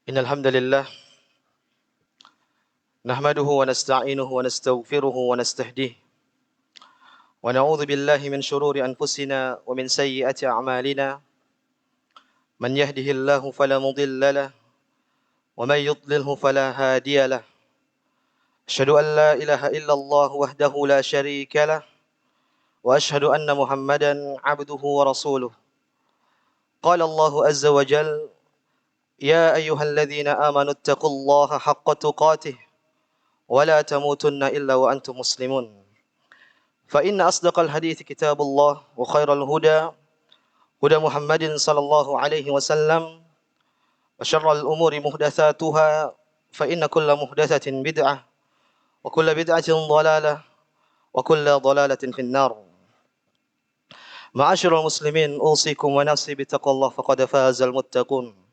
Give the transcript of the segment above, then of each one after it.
إن الحمد لله نحمده ونستعينه ونستغفره ونستهديه ونعوذ بالله من شرور أنفسنا ومن سيئات أعمالنا من يهده الله فلا مضل له ومن يضلله فلا هادي له أشهد أن لا إله إلا الله وحده لا شريك له وأشهد أن محمدا عبده ورسوله قال الله عز وجل يا أيها الذين آمنوا اتقوا الله حق تقاته ولا تموتن إلا وأنتم مسلمون فإن أصدق الحديث كتاب الله وخير الهدى هدى محمد صلى الله عليه وسلم وشر الأمور محدثاتها فإن كل محدثة بدعة وكل بدعة ضلالة وكل ضلالة في النار معاشر المسلمين أوصيكم ونفسي بتقوى الله فقد فاز المتقون.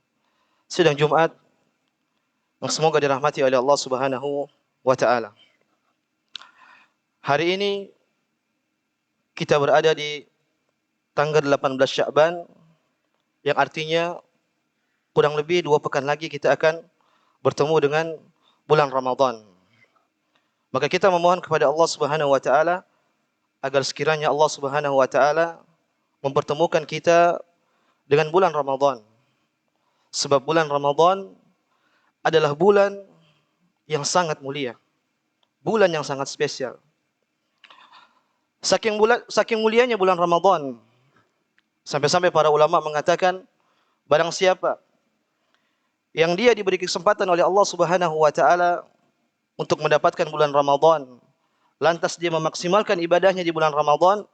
Sidang Jumat yang semoga dirahmati oleh Allah Subhanahu wa taala. Hari ini kita berada di tanggal 18 Sya'ban yang artinya kurang lebih 2 pekan lagi kita akan bertemu dengan bulan Ramadan. Maka kita memohon kepada Allah Subhanahu wa taala agar sekiranya Allah Subhanahu wa taala mempertemukan kita dengan bulan Ramadan. Sebab bulan Ramadan adalah bulan yang sangat mulia. Bulan yang sangat spesial. Saking mulianya bulan Ramadan, sampai-sampai para ulama mengatakan barang siapa yang dia diberi kesempatan oleh Allah Subhanahu wa taala untuk mendapatkan bulan Ramadan, lantas dia memaksimalkan ibadahnya di bulan Ramadan,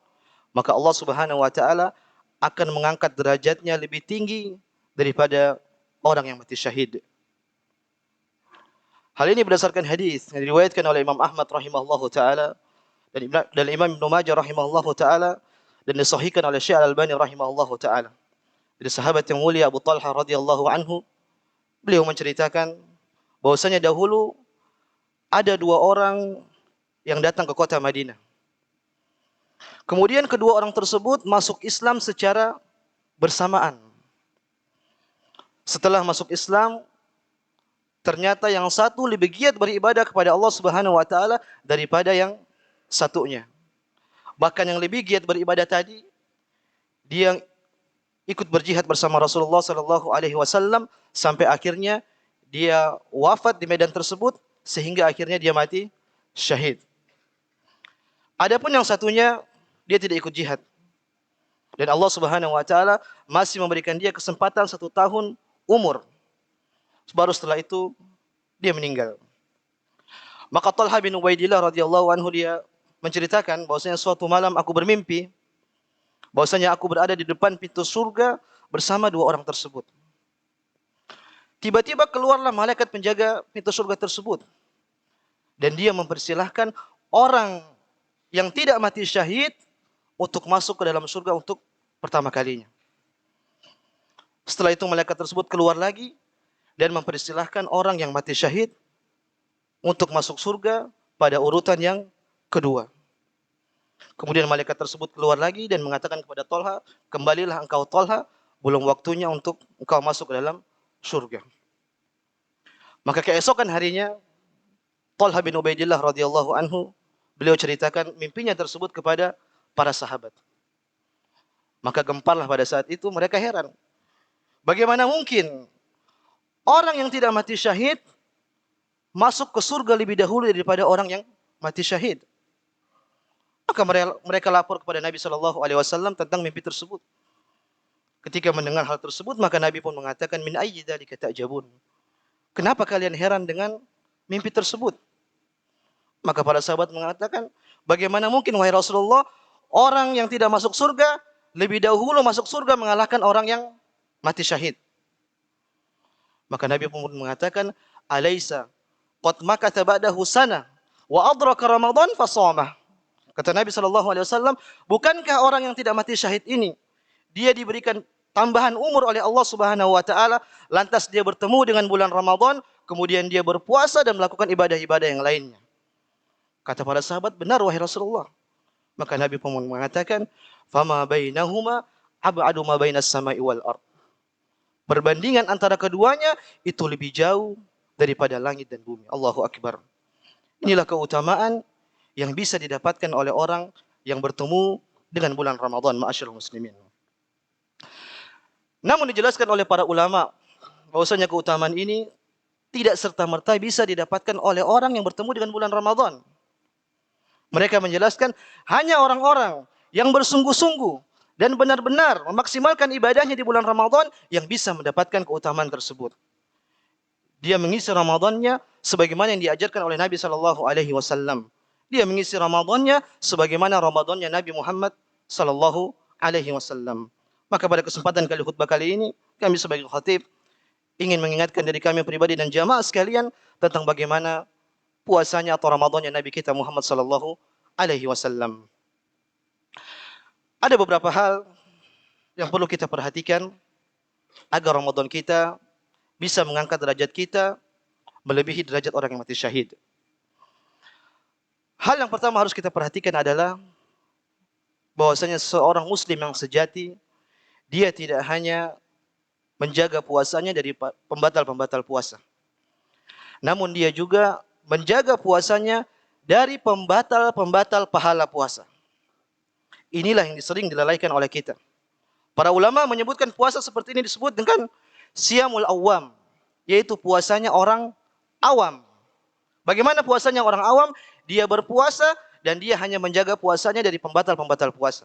maka Allah Subhanahu wa taala akan mengangkat derajatnya lebih tinggi daripada orang yang mati syahid. Hal ini berdasarkan hadis yang diriwayatkan oleh Imam Ahmad rahimahullahu taala dan Imam Ibnu Majah rahimahullahu taala dan disahihkan oleh Syekh Al-Albani rahimahullahu taala. Dari sahabat yang mulia Abu Talha radhiyallahu anhu, beliau menceritakan bahwasanya dahulu ada 2 orang yang datang ke kota Madinah. Kemudian kedua orang tersebut masuk Islam secara bersamaan. Setelah masuk Islam, ternyata yang satu lebih giat beribadah kepada Allah Subhanahu wa taala daripada yang satunya. Bahkan yang lebih giat beribadah tadi, dia ikut berjihad bersama Rasulullah sallallahu alaihi wasallam sampai akhirnya dia wafat di medan tersebut sehingga akhirnya dia mati syahid. Adapun yang satunya dia tidak ikut jihad. Dan Allah Subhanahu wa taala masih memberikan dia kesempatan 1 tahun umur. Baru setelah itu dia meninggal. Maka Talha bin Ubaidillah radhiyallahu anhu dia menceritakan bahwasanya suatu malam aku bermimpi bahwasanya aku berada di depan pintu surga bersama 2 orang tersebut. Tiba-tiba keluarlah malaikat penjaga pintu surga tersebut. Dan dia mempersilahkan orang yang tidak mati syahid untuk masuk ke dalam surga untuk pertama kalinya. Setelah itu malaikat tersebut keluar lagi dan mempersilahkan orang yang mati syahid untuk masuk surga pada urutan yang kedua. Kemudian malaikat tersebut keluar lagi dan mengatakan kepada Talha, kembalilah engkau Talha, belum waktunya untuk engkau masuk ke dalam surga. Maka keesokan harinya, Talha bin Ubaidillah radhiyallahu anhu, beliau ceritakan mimpinya tersebut kepada para sahabat. Maka gemparlah pada saat itu mereka heran. Bagaimana mungkin orang yang tidak mati syahid masuk ke surga lebih dahulu daripada orang yang mati syahid? Maka mereka lapor kepada Nabi sallallahu alaihi wasallam tentang mimpi tersebut. Ketika mendengar hal tersebut, maka Nabi pun mengatakan, min ayyi dzalika ta'jabun? Kenapa kalian heran dengan mimpi tersebut? Maka para sahabat mengatakan, bagaimana mungkin wahai Rasulullah, orang yang tidak masuk surga lebih dahulu masuk surga mengalahkan orang yang mati syahid. Maka Nabi pun mengatakan, alaisa qad makatha ba'dahu sana wa adraka Ramadan fashamah. Kata Nabi sallallahu alaihi wasallam, bukankah orang yang tidak mati syahid ini dia diberikan tambahan umur oleh Allah Subhanahu wa taala, lantas dia bertemu dengan bulan Ramadan, kemudian dia berpuasa dan melakukan ibadah-ibadah yang lainnya. Kata para sahabat, benar wahai Rasulullah. Maka Nabi pun mengatakan, fama bainahuma ab'adu ma bainas sama'i wal ard. Perbandingan antara keduanya itu lebih jauh daripada langit dan bumi. Allahu Akbar. Inilah keutamaan yang bisa didapatkan oleh orang yang bertemu dengan bulan Ramadan, ma'asyiral muslimin. Namun dijelaskan oleh para ulama bahwasanya keutamaan ini tidak serta-merta bisa didapatkan oleh orang yang bertemu dengan bulan Ramadan. Mereka menjelaskan hanya orang-orang yang bersungguh-sungguh dan benar-benar memaksimalkan ibadahnya di bulan Ramadan yang bisa mendapatkan keutamaan tersebut. Dia mengisi Ramadannya sebagaimana yang diajarkan oleh Nabi sallallahu alaihi wasallam. Dia mengisi Ramadannya sebagaimana Ramadannya Nabi Muhammad sallallahu alaihi wasallam. Maka pada kesempatan khutbah kali ini, kami sebagai khatib ingin mengingatkan diri kami pribadi dan jamaah sekalian tentang bagaimana puasanya atau Ramadannya Nabi kita Muhammad sallallahu alaihi wasallam. Ada beberapa hal yang perlu kita perhatikan agar Ramadan kita bisa mengangkat derajat kita melebihi derajat orang yang mati syahid. Hal yang pertama harus kita perhatikan adalah bahwasanya seorang muslim yang sejati, dia tidak hanya menjaga puasanya dari pembatal-pembatal puasa. Namun dia juga menjaga puasanya dari pembatal-pembatal pahala puasa. Inilah yang sering dilalaikan oleh kita. Para ulama menyebutkan puasa seperti ini disebut dengan Siyamul Awam, yaitu puasanya orang awam. Bagaimana puasanya orang awam? Dia berpuasa dan dia hanya menjaga puasanya dari pembatal-pembatal puasa.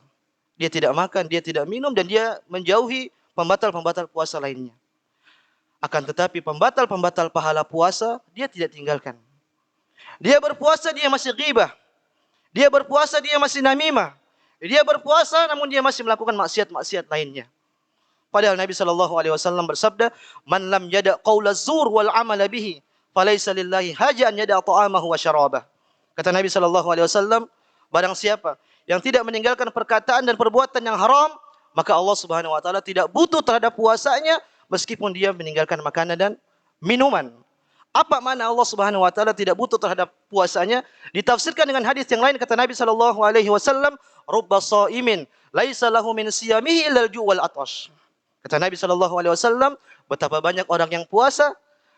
Dia tidak makan, dia tidak minum, dan dia menjauhi pembatal-pembatal puasa lainnya. Akan tetapi pembatal-pembatal pahala puasa, dia tidak tinggalkan. Dia berpuasa, dia masih ghibah. Dia berpuasa, dia masih namimah. Dia berpuasa, namun dia masih melakukan maksiat-maksiat lainnya. Padahal Nabi SAW bersabda, "Man lam yada qawla zur wal amala bihi, falaysa lillahi haja an yada ta'amahu wa syarabah." Kata Nabi SAW, barang siapa yang tidak meninggalkan perkataan dan perbuatan yang haram, maka Allah Subhanahu wa taala tidak butuh terhadap puasanya meskipun dia meninggalkan makanan dan minuman. Apa makna Allah Subhanahu wa taala tidak butuh terhadap puasanya? Ditafsirkan dengan hadis yang lain, kata Nabi SAW, "Rubba shaimin laisa lahu min siyamihi illa al-ju' wal atash." Kata Nabi SAW, betapa banyak orang yang puasa,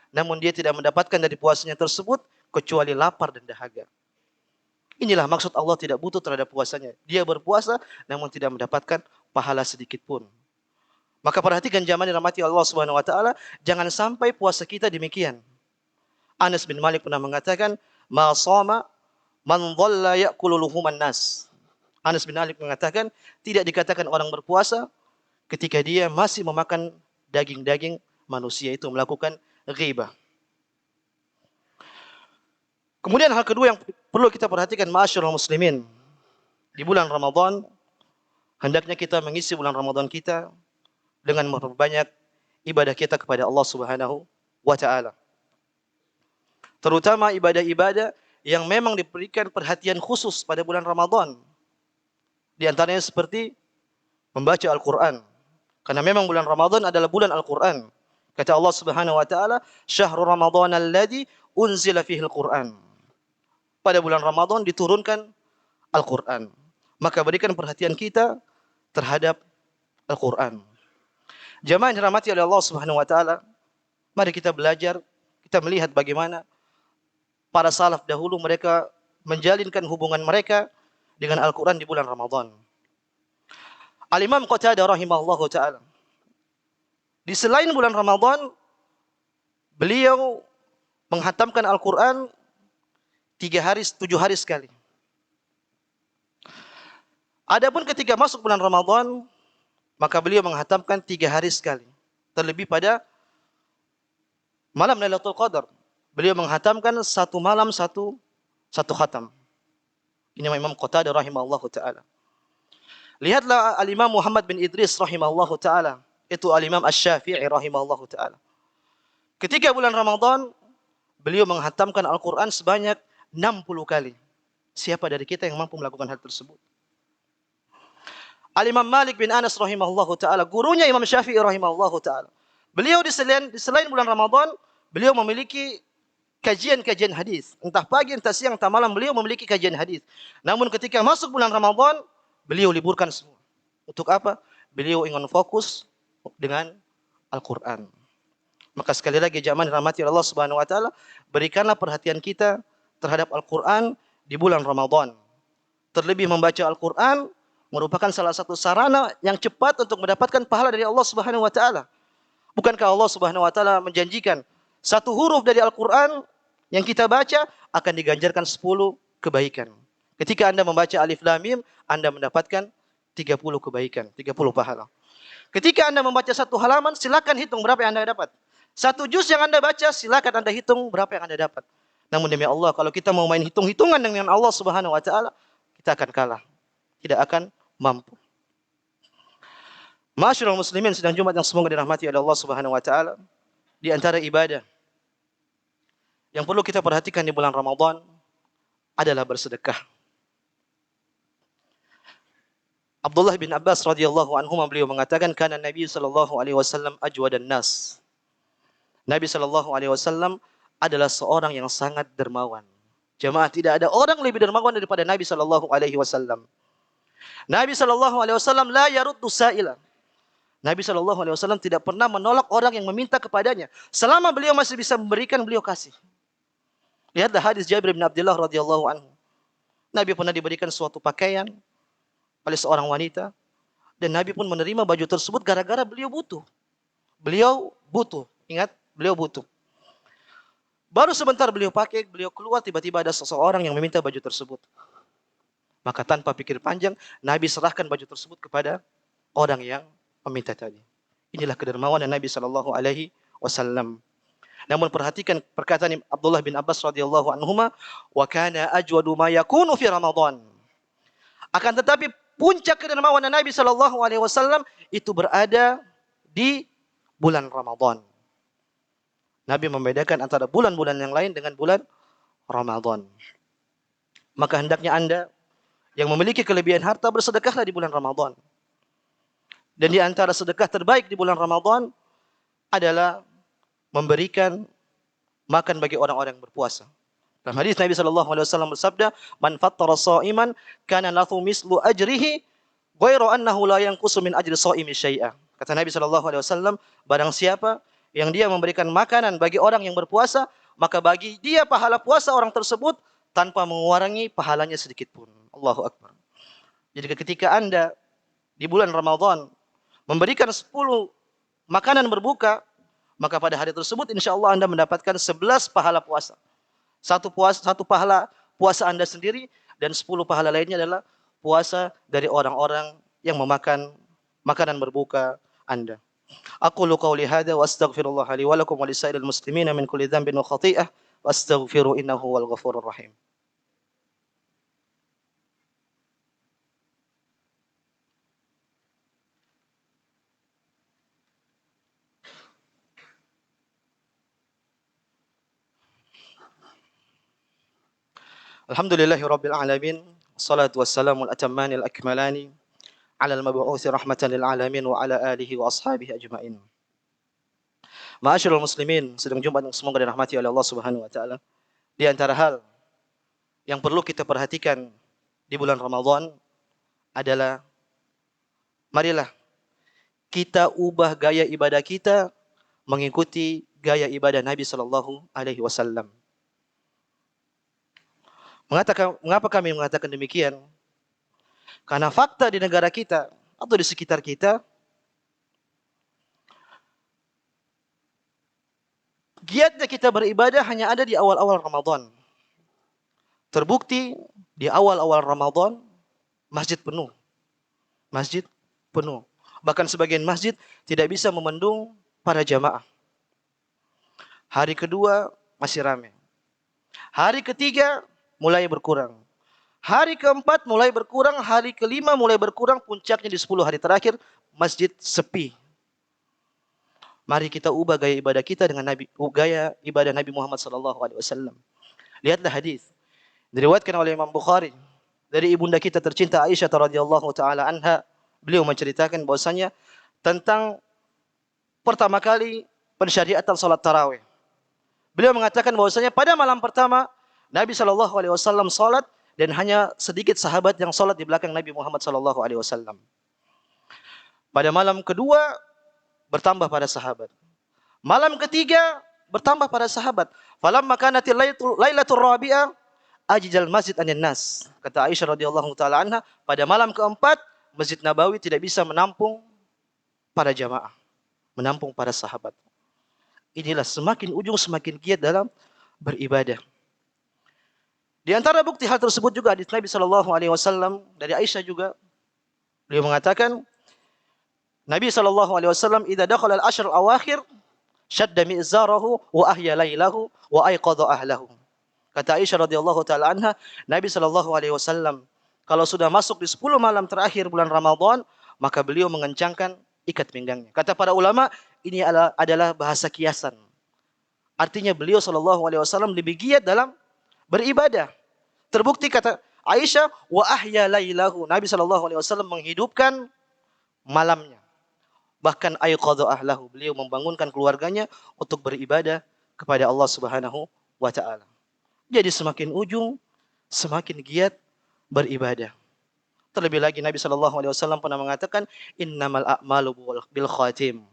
namun dia tidak mendapatkan dari puasanya tersebut kecuali lapar dan dahaga. Inilah maksud Allah tidak butuh terhadap puasanya. Dia berpuasa, namun tidak mendapatkan pahala sedikit pun. Maka perhatikan jamaah dirahmati Allah Subhanahu Wa Taala, jangan sampai puasa kita demikian. Anas bin Malik pernah mengatakan, "Ma shoma man dhalla ya'kulu luhuman nas." Anas bin Malik mengatakan, tidak dikatakan orang berpuasa ketika dia masih memakan daging-daging manusia, itu melakukan ghibah. Kemudian hal kedua yang perlu kita perhatikan, ma'asyiral muslimin, di bulan Ramadan hendaknya kita mengisi bulan Ramadan kita dengan memperbanyak ibadah kita kepada Allah Subhanahu wa taala. Terutama ibadah-ibadah yang memang diberikan perhatian khusus pada bulan Ramadan. Di antaranya seperti membaca Al-Qur'an. Karena memang bulan Ramadan adalah bulan Al-Qur'an. Kata Allah Subhanahu wa taala, "Syahrul Ramadan alladzi unzila fihi Al-Qur'an." Pada bulan Ramadan diturunkan Al-Qur'an. Maka berikan perhatian kita terhadap Al-Qur'an. Jamaah yang dirahmati oleh Allah Subhanahu wa taala, mari kita belajar, kita melihat bagaimana para salaf dahulu mereka menjalinkan hubungan mereka dengan Al-Qur'an di bulan Ramadan. Al-Imam Qatadah rahimahullahu taala, di selain bulan Ramadan, beliau menghatamkan Al-Qur'an 7 hari sekali. Adapun ketika masuk bulan Ramadan, maka beliau menghatamkan 3 hari sekali. Terlebih pada malam Lailatul Qadar, beliau menghatamkan satu malam satu khatam. Ini Imam Qatadah rahimahullahu taala. Lihatlah Al-Imam Muhammad bin Idris rahimahullahu taala, itu Al-Imam Asy-Syafi'i rahimahullahu taala. Ketika bulan Ramadan, beliau menghatamkan Al-Qur'an sebanyak 60 kali. Siapa dari kita yang mampu melakukan hal tersebut? Al-Imam Malik bin Anas rahimahullahu taala, gurunya Imam Syafi'i rahimahullahu taala. Beliau di selain bulan Ramadan, beliau memiliki kajian-kajian hadis. Entah pagi, entah siang, entah malam, beliau memiliki kajian hadis. Namun ketika masuk bulan Ramadan, beliau liburkan semua. Untuk apa? Beliau ingin fokus dengan Al-Quran. Maka sekali lagi jamaah dirahmati Allah Subhanahu wa taala, berikanlah perhatian kita terhadap Al-Quran di bulan Ramadan. Terlebih membaca Al-Quran merupakan salah satu sarana yang cepat untuk mendapatkan pahala dari Allah Subhanahu wa taala. Bukankah Allah Subhanahu wa taala menjanjikan satu huruf dari Al-Quran yang kita baca akan diganjarkan 10 kebaikan. Ketika Anda membaca Alif Lam Mim, Anda mendapatkan 30 kebaikan, 30 pahala. Ketika Anda membaca satu halaman, silakan hitung berapa yang Anda dapat. Satu juz yang Anda baca, silakan Anda hitung berapa yang Anda dapat. Namun demi Allah, kalau kita mau main hitung-hitungan dengan Allah Subhanahu wa taala, kita akan kalah. Tidak akan mampu. Ma'asyiral muslimin sedang Jumat yang semoga dirahmati oleh Allah Subhanahu wa taala, di antara ibadah yang perlu kita perhatikan di bulan Ramadan adalah bersedekah. Abdullah bin Abbas radhiyallahu anhu beliau mengatakan kana Nabi sallallahu alaihi wasallam ajwadan nas. Nabi sallallahu alaihi wasallam adalah seorang yang sangat dermawan. Jemaah, tidak ada orang lebih dermawan daripada Nabi sallallahu alaihi wasallam. Nabi sallallahu alaihi wasallam la yaruddu sa'ila. Nabi sallallahu alaihi wasallam tidak pernah menolak orang yang meminta kepadanya. Selama beliau masih bisa memberikan, beliau kasih. Lihatlah hadis Jabir bin Abdullah radhiyallahu anhu. Nabi pernah diberikan suatu pakaian oleh seorang wanita dan Nabi pun menerima baju tersebut gara-gara beliau butuh. Beliau butuh. Ingat, beliau butuh. Baru sebentar beliau pakai, beliau keluar, tiba-tiba ada seseorang yang meminta baju tersebut. Maka tanpa pikir panjang, Nabi serahkan baju tersebut kepada orang yang meminta tadi. Inilah kedermawanan Nabi sallallahu alaihi wasallam. Namun perhatikan perkataan Abdullah bin Abbas radhiyallahu anhuma, wa kana ajwadu ma yakunu fi Ramadan. Akan tetapi puncak kedermawanan Nabi sallallahu alaihi wasallam itu berada di bulan Ramadan. Nabi membedakan antara bulan-bulan yang lain dengan bulan Ramadan. Maka hendaknya Anda yang memiliki kelebihan harta bersedekahlah di bulan Ramadan. Dan di antara sedekah terbaik di bulan Ramadan adalah memberikan makan bagi orang-orang yang berpuasa. Dalam hadis Nabi sallallahu alaihi wasallam bersabda, "Man fattara sha'iman kana lahu mislu ajrihi ghairu annahu la yanqusu min ajri sha'imi syai'a." Kata Nabi sallallahu alaihi wasallam, barang siapa yang dia memberikan makanan bagi orang yang berpuasa, maka bagi dia pahala puasa orang tersebut tanpa mengurangi pahalanya sedikit pun. Allahu akbar. Jadi ketika Anda di bulan Ramadan memberikan 10 makanan berbuka, maka pada hari tersebut insya Allah Anda mendapatkan 11 pahala puasa. Satu pahala puasa Anda sendiri dan 10 pahala lainnya adalah puasa dari orang-orang yang memakan makanan berbuka Anda. Aqulu qawli hadza wa astaghfirullah li wa lakum wa lisairil muslimina min kulli dhanbin wa khati'ah wa astaghfiru innahu wal ghafurur rahim. Alhamdulillahi rabbil alamin. Wassalatu wassalamu al-atammani al-akmalani ala al-mab'uuthi rahmatan lil alamin wa ala alihi wa ashabihi ajmain. Ma'asyiral muslimin, sedang Jumat yang semoga dirahmati oleh Allah Subhanahu wa taala. Di antara hal yang perlu kita perhatikan di bulan Ramadan adalah marilah kita ubah gaya ibadah kita mengikuti gaya ibadah Nabi sallallahu alaihi wasallam. Mengapa kami mengatakan demikian? Karena fakta di negara kita atau di sekitar kita, giatnya kita beribadah hanya ada di awal-awal Ramadan. Terbukti di awal-awal Ramadan masjid penuh. Masjid penuh. Bahkan sebagian masjid tidak bisa memendung para jamaah. Hari kedua masih ramai. Hari ketiga mulai berkurang. Hari keempat mulai berkurang, hari kelima mulai berkurang, puncaknya di 10 hari terakhir masjid sepi. Mari kita ubah gaya ibadah kita dengan gaya ibadah Nabi Muhammad SAW. Lihatlah hadis diriwayatkan oleh Imam Bukhari dari ibunda kita tercinta Aisyah radhiyallahu taala anha. Beliau menceritakan bahwasanya tentang pertama kali pensyariatan salat tarawih. Beliau mengatakan bahwasanya pada malam pertama Nabi SAW salat dan hanya sedikit sahabat yang salat di belakang Nabi Muhammad SAW. Pada malam kedua bertambah para sahabat. Malam ketiga bertambah para sahabat. Falamma kanatil lailatul rabi'ah ajjal masjid anin nas. Kata Aisyah radhiyallahu taala anha, pada malam keempat Masjid Nabawi tidak bisa menampung para jamaah, menampung para sahabat. Inilah semakin ujung semakin giat dalam beribadah. Di antara bukti hal tersebut juga hadis Nabi sallallahu alaihi wasallam dari Aisyah juga. Beliau mengatakan, Nabi sallallahu alaihi wasallam idza dakhala al-ashr al-awakhir syadda mi'zarahu wa ahya lailahu wa ayqadha ahlahu. Kata Aisyah radhiyallahu taala anha, Nabi sallallahu alaihi wasallam kalau sudah masuk di 10 malam terakhir bulan Ramadan, maka beliau mengencangkan ikat pinggangnya. Kata para ulama, ini adalah bahasa kiasan. Artinya beliau sallallahu alaihi wasallam lebih giat dalam beribadah. Terbukti kata Aisyah, wa ahya lailahu. Nabi sallallahu alaihi wasallam menghidupkan malamnya. Bahkan ayqadha ahlahu, beliau membangunkan keluarganya untuk beribadah kepada Allah Subhanahu wa taala. Jadi semakin ujung semakin giat beribadah. Terlebih lagi Nabi sallallahu alaihi wasallam pernah mengatakan, innamal a'malu bil khatim.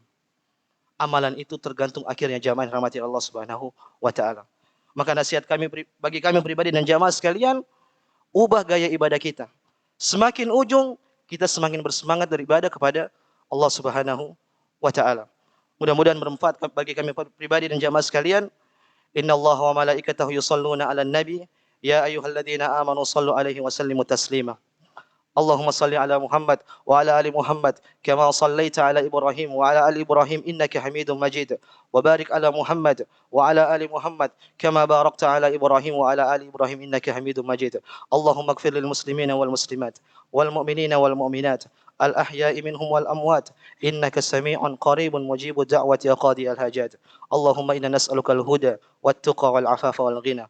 Amalan itu tergantung akhirnya, jamaah rahmati Allah Subhanahu wa taala. Maka nasihat kami bagi kami pribadi dan jamaah sekalian, ubah gaya ibadah kita. Semakin ujung kita semakin bersemangat beribadah kepada Allah Subhanahu wa taala. Mudah-mudahan bermanfaat bagi kami pribadi dan jamaah sekalian. Innallaha wa malaikatahu yusholluna 'alan nabi ya ayyuhalladzina amanu shallu 'alaihi wa sallimu taslima. Allahumma salli ala Muhammad wa ala ali Muhammad kama sallaita ala Ibrahim wa ala ali Ibrahim innaka Hamidum Majid. Wa barik ala Muhammad wa ala ali Muhammad kama barakta ala Ibrahim wa ala ali Ibrahim innaka Hamidum Majid. Allahumma ighfir lil muslimina wal muslimat wal mu'minina wal mu'minat al ahya'i minhum wal amwat innaka sami'un qaribun mujibud da'wati ya qadi al hajat. Allahumma inna nas'aluka al huda wat tuqa wal afafa wal ghina.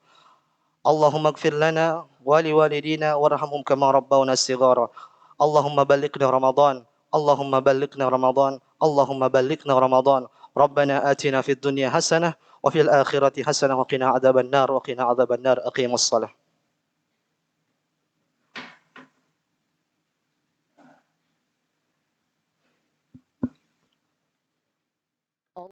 Allahumma ighfir lana wa liwalidina warhamhum kama rabbawna shighara. Allahumma ballighna Ramadan. Allahumma ballighna Ramadan. Allahumma ballighna Ramadan. Rabbana atina fid dunya hasanah wa fil akhirati hasanah wa qina adzaban nar wa qina adzaban nar. Aqimus shalah.